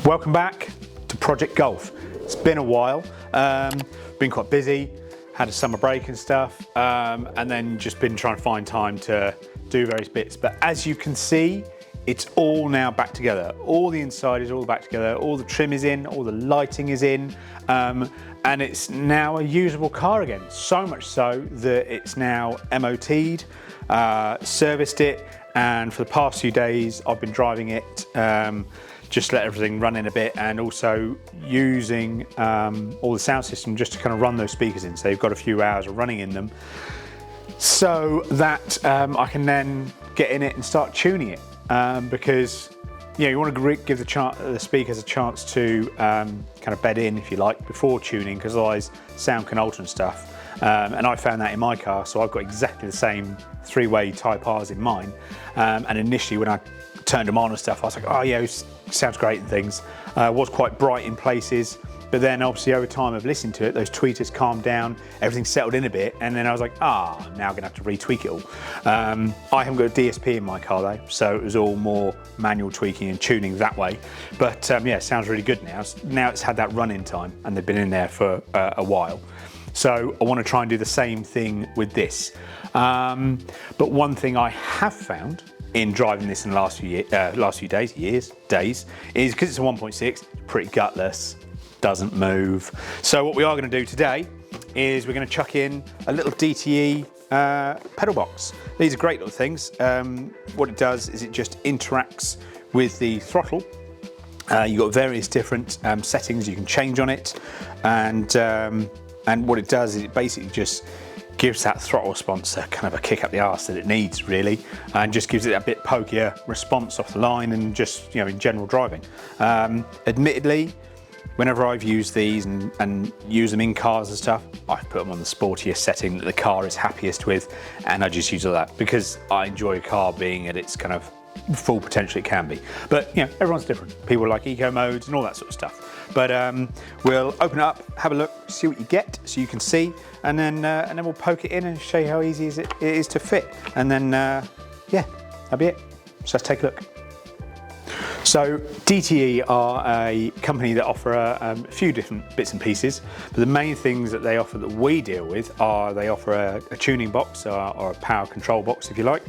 Welcome back to Project Golf. It's been a while, been quite busy, had a summer break and stuff, and then just been trying to find time to do various bits. But as you can see, it's all now back together. All the inside is all back together, all the trim is in, all the lighting is in, and it's now a usable car again. So much so that it's now MOT'd, serviced it, and for the past few days I've been driving it, just let everything run in a bit, and also using all the sound system just to kind of run those speakers in. So you've got a few hours of running in them, so that I can then get in it and start tuning it, because you want to give the speakers a chance to kind of bed in, if you like, before tuning, because otherwise sound can alter and stuff. And I found that in my car, so I've got exactly the same three-way Type R's in mine. And initially when I turned them on and stuff, I was like, oh yeah, it sounds great and things. Was quite bright in places, but then obviously over time of listening to it, those tweeters calmed down, everything settled in a bit, and then I was like, now I'm gonna have to retweak it all. I haven't got a DSP in my car though, so it was all more manual tweaking and tuning that way. But yeah, it sounds really good now. Now it's had that run-in time, and they've been in there for a while. So I want to try and do the same thing with this. But one thing I have found in driving this in the last few days, is because it's a 1.6, pretty gutless, doesn't move. So what we are going to do today is we're going to chuck in a little DTE pedal box. These are great little things. What it does is it just interacts with the throttle. You've got various different settings you can change on it, and what it does is it basically just gives that throttle response a kind of a kick up the arse that it needs, really, and just gives it a bit pokier response off the line and just, in general driving. Admittedly, whenever I've used these and use them in cars and stuff, I've put them on the sportiest setting that the car is happiest with, and I just use all that because I enjoy a car being at its kind of full potential it can be. But everyone's different. People like eco modes and all that sort of stuff. But we'll open it up, have a look, see what you get, so you can see, and then we'll poke it in and show you how easy it is to fit. And then yeah, that'll be it. So let's take a look. So DTE are a company that offer a few different bits and pieces, but the main things that they offer that we deal with are they offer a tuning box or a power control box, if you like,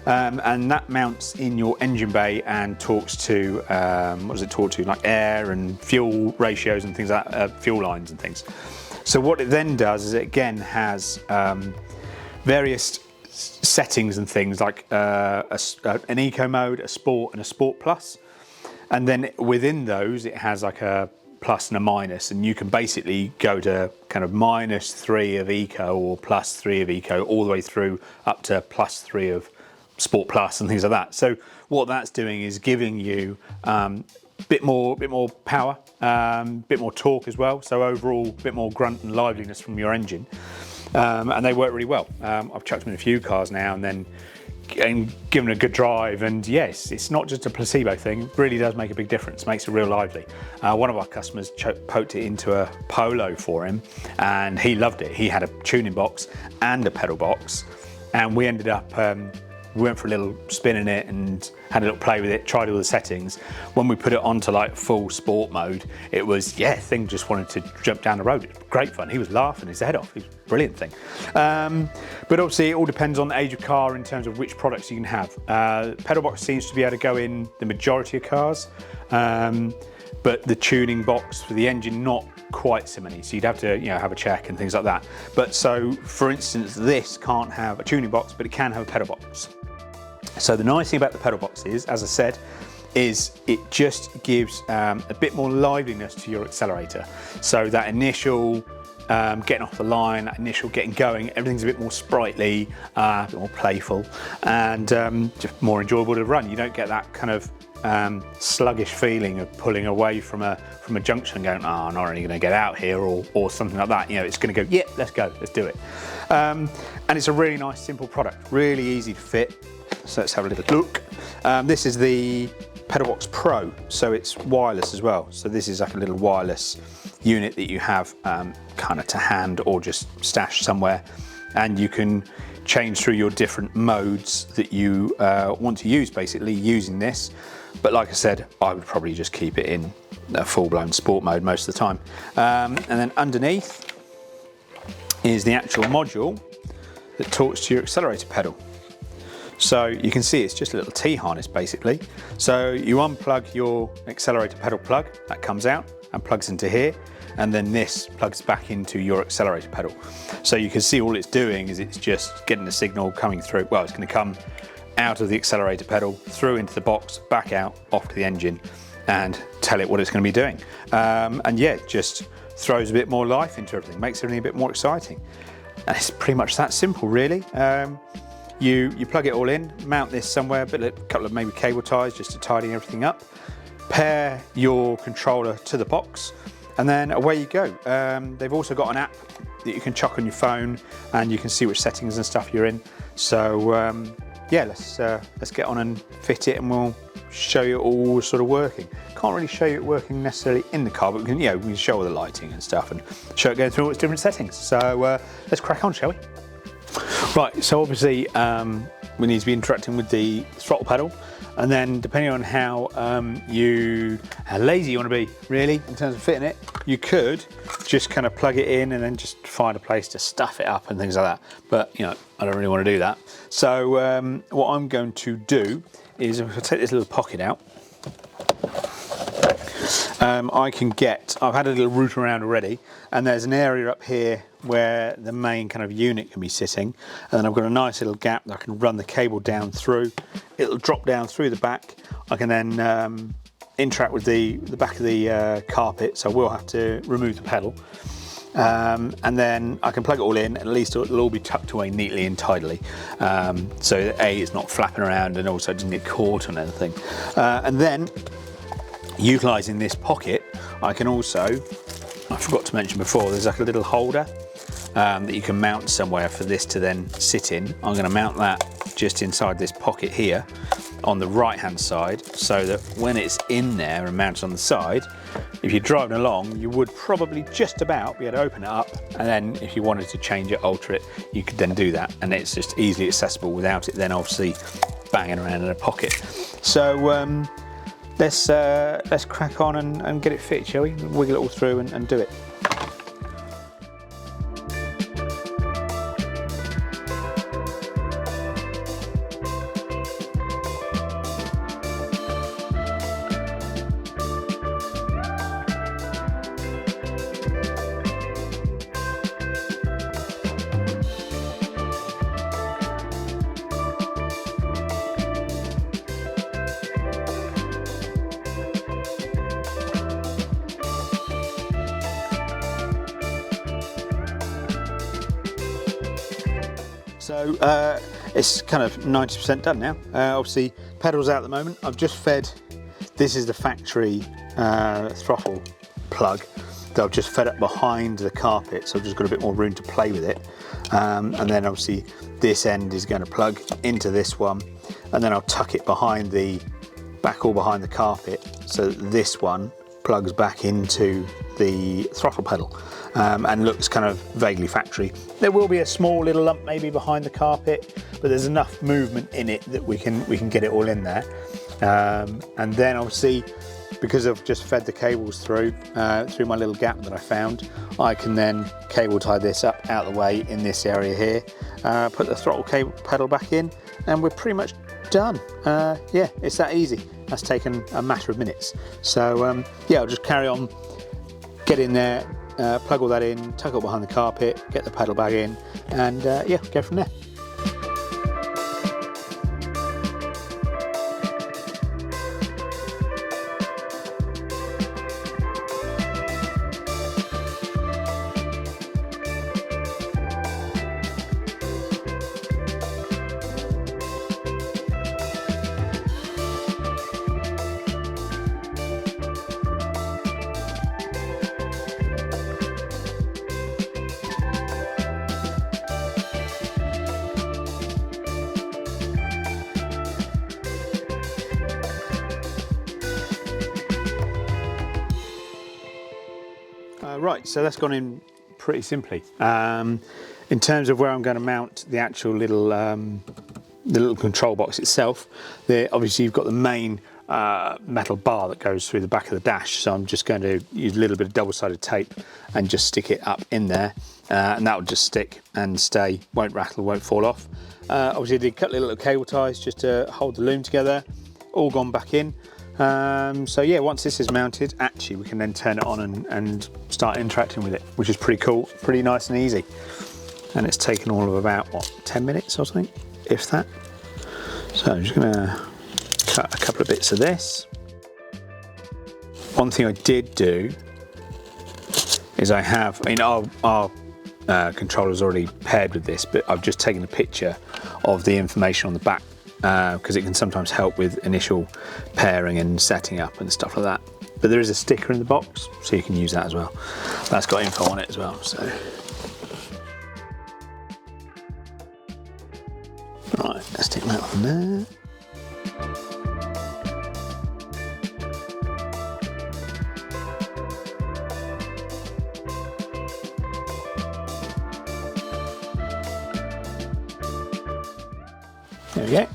and that mounts in your engine bay and talks to, what does it talk to, like air and fuel ratios and things like that, fuel lines and things. So what it then does is it again has various settings and things like an eco mode, a sport, and a sport plus. And then within those, it has like a plus and a minus, and you can basically go to kind of -3 of eco or +3 of eco, all the way through up to +3 of sport plus and things like that. So what that's doing is giving you a bit more power, bit more torque as well. So overall, a bit more grunt and liveliness from your engine, and they work really well. I've chucked them in a few cars now and given a good drive, and yes, it's not just a placebo thing. It really does make a big difference, makes it real lively. One of our customers poked it into a Polo for him, and he loved it. He had a tuning box and a pedal box, and we ended up, we went for a little spin in it and had a little play with it, tried all the settings. When we put it onto like full sport mode, it was, thing just wanted to jump down the road. It was great fun. He was laughing his head off. It was a brilliant thing. But obviously it all depends on the age of car in terms of which products you can have. Pedal box seems to be able to go in the majority of cars, but the tuning box for the engine, not quite so many. So you'd have to have a check and things like that. But so for instance, this can't have a tuning box, but it can have a pedal box. So the nice thing about the pedal box is, as I said, is it just gives a bit more liveliness to your accelerator. So that initial getting off the line, that initial getting going, everything's a bit more sprightly, a bit more playful, and just more enjoyable to run. You don't get that kind of sluggish feeling of pulling away from a junction and going, I'm not really going to get out here, or something like that. It's going to go, yeah, let's go, let's do it. And it's a really nice, simple product, really easy to fit. So let's have a little look. This is the Pedalbox Pro, so it's wireless as well. So this is like a little wireless unit that you have kind of to hand or just stash somewhere, and you can change through your different modes that you want to use, basically using this. But like I said, I would probably just keep it in a full-blown sport mode most of the time. And then underneath is the actual module that talks to your accelerator pedal. So you can see it's just a little T-harness basically. So you unplug your accelerator pedal plug, that comes out and plugs into here, and then this plugs back into your accelerator pedal. So you can see all it's doing is it's just getting the signal coming through. Well, it's going to come out of the accelerator pedal, through into the box, back out, off to the engine, and tell it what it's going to be doing. And yeah, it just throws a bit more life into everything, makes everything a bit more exciting. And it's pretty much that simple, really. You plug it all in, mount this somewhere, but a couple of maybe cable ties just to tidy everything up. Pair your controller to the box, and then away you go. They've also got an app that you can chuck on your phone, and you can see which settings and stuff you're in. So yeah, let's get on and fit it, and we'll show you all sort of working. Can't really show you it working necessarily in the car, but we can show all the lighting and stuff and show it going through all its different settings. So let's crack on, shall we? Right, so obviously we need to be interacting with the throttle pedal, and then depending on how lazy you want to be, really, in terms of fitting it, you could just kind of plug it in and then just find a place to stuff it up and things like that. But I don't really want to do that. So what I'm going to do is, if I take this little pocket out, I've had a little route around already, and there's an area up here where the main kind of unit can be sitting, and then I've got a nice little gap that I can run the cable down through. It'll drop down through the back. I can then interact with the back of the carpet, so I will have to remove the pedal. And then I can plug it all in, and at least it'll all be tucked away neatly and tidily. So that A, it's not flapping around, and also it doesn't get caught on anything. And then, utilising this pocket, I can also, I forgot to mention before, there's like a little holder that you can mount somewhere for this to then sit in. I'm going to mount that just inside this pocket here on the right hand side, so that when it's in there and mounted on the side, if you're driving along, you would probably just about be able to open it up, and then if you wanted to change it, alter it, you could then do that, and it's just easily accessible without it then obviously banging around in a pocket. So let's crack on and get it fit, shall we? Wiggle it all through and do it. So it's kind of 90% done now. Obviously, pedals out at the moment. I've just fed, this is the factory throttle plug that I've just fed up behind the carpet, so I've just got a bit more room to play with it. And then obviously this end is going to plug into this one, and then I'll tuck it behind the behind the carpet, so that this one plugs back into the throttle pedal. And looks kind of vaguely factory. There will be a small little lump maybe behind the carpet, but there's enough movement in it that we can get it all in there. And then obviously, because I've just fed the cables through my little gap that I found, I can then cable tie this up out of the way in this area here, put the throttle cable pedal back in, and we're pretty much done. Yeah, it's that easy. That's taken a matter of minutes. So yeah, I'll just carry on, get in there, plug all that in, tuck it behind the carpet, get the pedal bag in, and yeah, go from there. Right, so that's gone in pretty simply. In terms of where I'm going to mount the actual little the little control box itself, obviously you've got the main metal bar that goes through the back of the dash. So I'm just going to use a little bit of double-sided tape and just stick it up in there, and that will just stick and stay, won't rattle, won't fall off. Obviously I did a couple of little cable ties just to hold the loom together, all gone back in. So yeah, once this is mounted, actually we can then turn it on and start interacting with it, which is pretty cool, pretty nice and easy. And it's taken all of about, what, 10 minutes or something, if that. So I'm just gonna cut a couple of bits of this. One thing I did do is I mean, our controller's already paired with this, but I've just taken a picture of the information on the back, because it can sometimes help with initial pairing and setting up and stuff like that. But there is a sticker in the box, so you can use that as well. That's got info on it as well. So, right, let's stick that on there. There we go.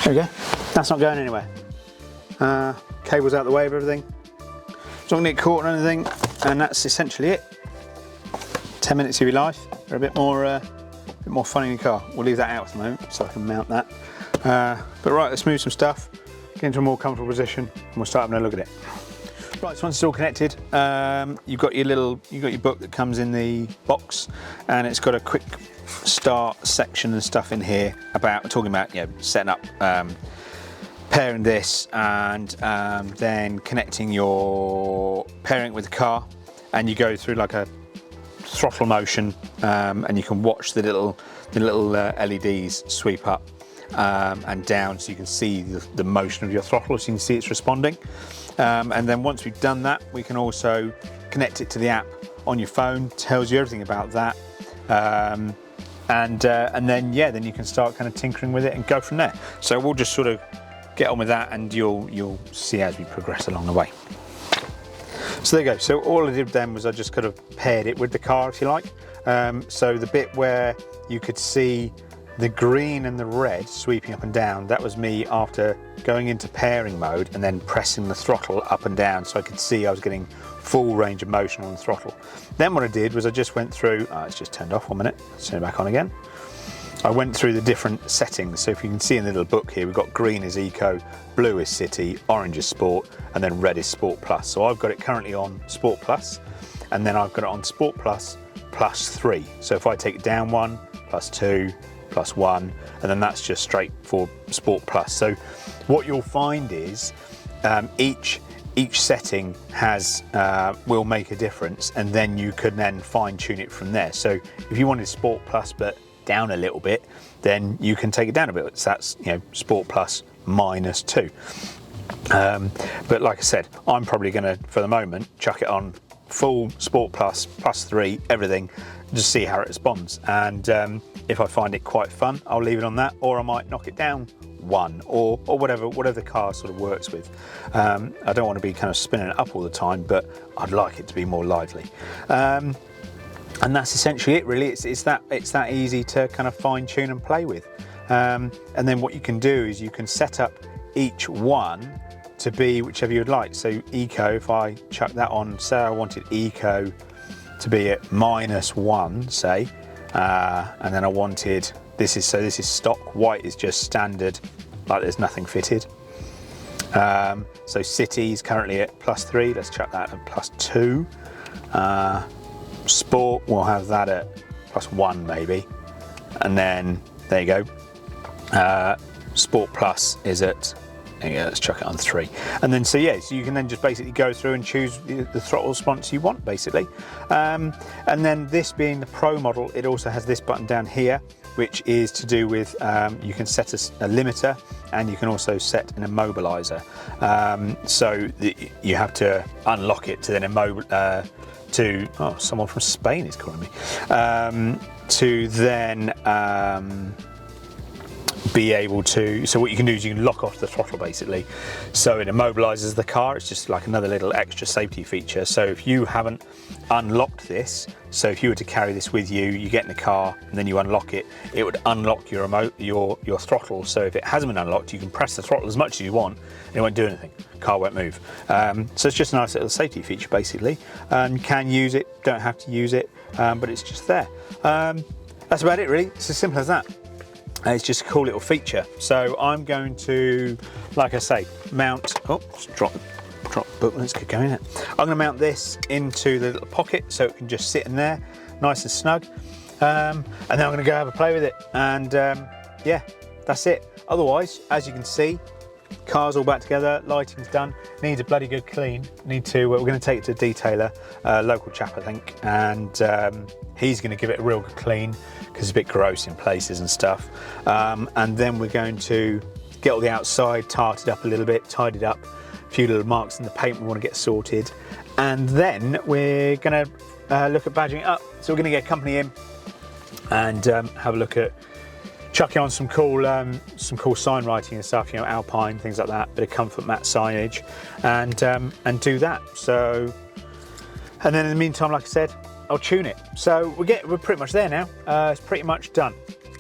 There we go. That's not going anywhere. Cable's out the way of everything. It's not going to get caught on anything, and that's essentially it. 10 minutes of your life, or a bit more fun in your car. We'll leave that out at the moment so I can mount that. But right, let's move some stuff, get into a more comfortable position, and we'll start having a look at it. Right, so once it's all connected, you've got your book that comes in the box, and it's got a quick start section and stuff in here about talking about, you know, setting up, pairing this, and then connecting pairing it with the car, and you go through like a throttle motion, and you can watch the little LEDs sweep up and down, so you can see the motion of your throttle, so you can see it's responding. And then once we've done that, we can also connect it to the app on your phone. Tells you everything about that. And then you can start kind of tinkering with it and go from there. So we'll just sort of get on with that, and you'll see as we progress along the way. So there you go. So all I did then was I just kind of paired it with the car, if you like. So the bit where you could see the green and the red sweeping up and down, that was me after going into pairing mode and then pressing the throttle up and down, so I could see I was getting full range of motion on the throttle. Then what I did was I just went through, it's just turned off 1 minute, let's turn it back on again. I went through the different settings, so if you can see in the little book here, we've got green is Eco, blue is City, orange is Sport, and then red is Sport Plus. So I've got it currently on Sport Plus, and then I've got it on Sport Plus +3. So if I take it down 1, +2, +1, and then that's just straight for Sport Plus. So what you'll find is each setting will make a difference, and then you can then fine tune it from there. So if you wanted Sport Plus but down a little bit, then you can take it down a bit. So that's, you know, Sport Plus -2. But like I said, I'm probably going to, for the moment, chuck it on full Sport Plus +3, everything, just see how it responds. And if I find it quite fun, I'll leave it on that, or I might knock it down 1, or whatever the car sort of works with. I don't want to be kind of spinning it up all the time, but I'd like it to be more lively. And that's essentially it, really. It's that easy to kind of fine tune and play with. And then what you can do is you can set up each one to be whichever you would like. So Eco, if I chuck that on, say I wanted Eco to be at -1, say, and then I wanted, this is stock, white is just standard, like there's nothing fitted. So City is currently at +3, let's chuck that at +2. Sport, we'll have that at +1 maybe, and then there you go. Sport Plus is at, let's chuck it on 3, and then so you can then just basically go through and choose the throttle response you want, basically. And then this being the Pro model, it also has this button down here, which is to do with you can set a limiter, and you can also set an immobilizer. So you have to unlock it to then someone from Spain is calling me, to then be able to, so what you can do is you can lock off the throttle basically, so it immobilizes the car. It's just like another little extra safety feature. So if you haven't unlocked this, so if you were to carry this with you, you get in the car and then you unlock it, it would unlock your remote, your throttle. So if it hasn't been unlocked, you can press the throttle as much as you want and it won't do anything. Car won't move. So it's just a nice little safety feature basically. You can use it, don't have to use it, but it's just there. That's about it really. It's as simple as that. It's just a cool little feature. So I'm going to, like I say, mount, oh, just drop the booklets could go in it. I'm going to mount this into the little pocket so it can just sit in there, nice and snug. And then I'm going to go have a play with it. And yeah, that's it. Otherwise, as you can see, car's all back together, lighting's done, needs a bloody good clean. We're going to take it to a detailer, local chap I think, and he's going to give it a real good clean because it's a bit gross in places and stuff. And then we're going to get all the outside tarted up a little bit, tidied up, a few little marks in the paint we want to get sorted, and then we're going to look at badging it up. So we're going to get a company in and have a look at chucking on some cool sign writing and stuff, you know, Alpine, things like that, bit of comfort mat signage, and do that. So, and then in the meantime, like I said, I'll tune it. So we're pretty much there now. It's pretty much done.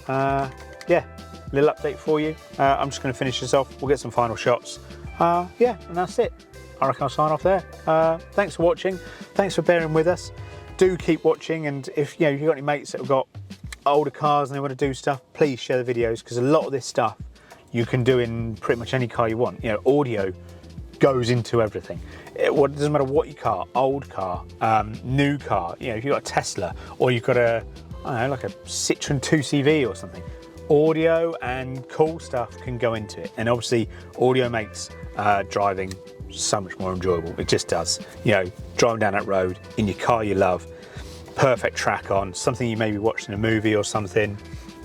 Yeah, little update for you. I'm just going to finish this off. We'll get some final shots. Yeah, and that's it. I reckon I'll sign off there. Thanks for watching. Thanks for bearing with us. Do keep watching, and if you've got any mates that have got older cars and they want to do stuff, please share the videos, because a lot of this stuff you can do in pretty much any car you want. You know, audio goes into everything. It doesn't matter what your car, old car, new car, you know, if you've got a Tesla or you've got a, I don't know, like a Citroen 2CV or something, audio and cool stuff can go into it. And obviously audio makes driving so much more enjoyable. It just does. You know, driving down that road in your car you love, perfect track on, something you maybe watched in a movie or something.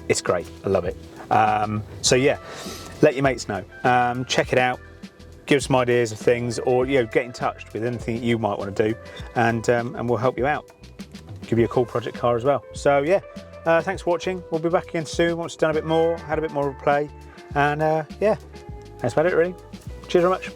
It's great, I love it. So yeah, let your mates know. Check it out, give some ideas of things, or get in touch with anything that you might want to do, and we'll help you out. Give you a cool project car as well. So yeah, thanks for watching. We'll be back again soon once it's done a bit more, had a bit more of a play, and yeah, that's about it really. Cheers very much.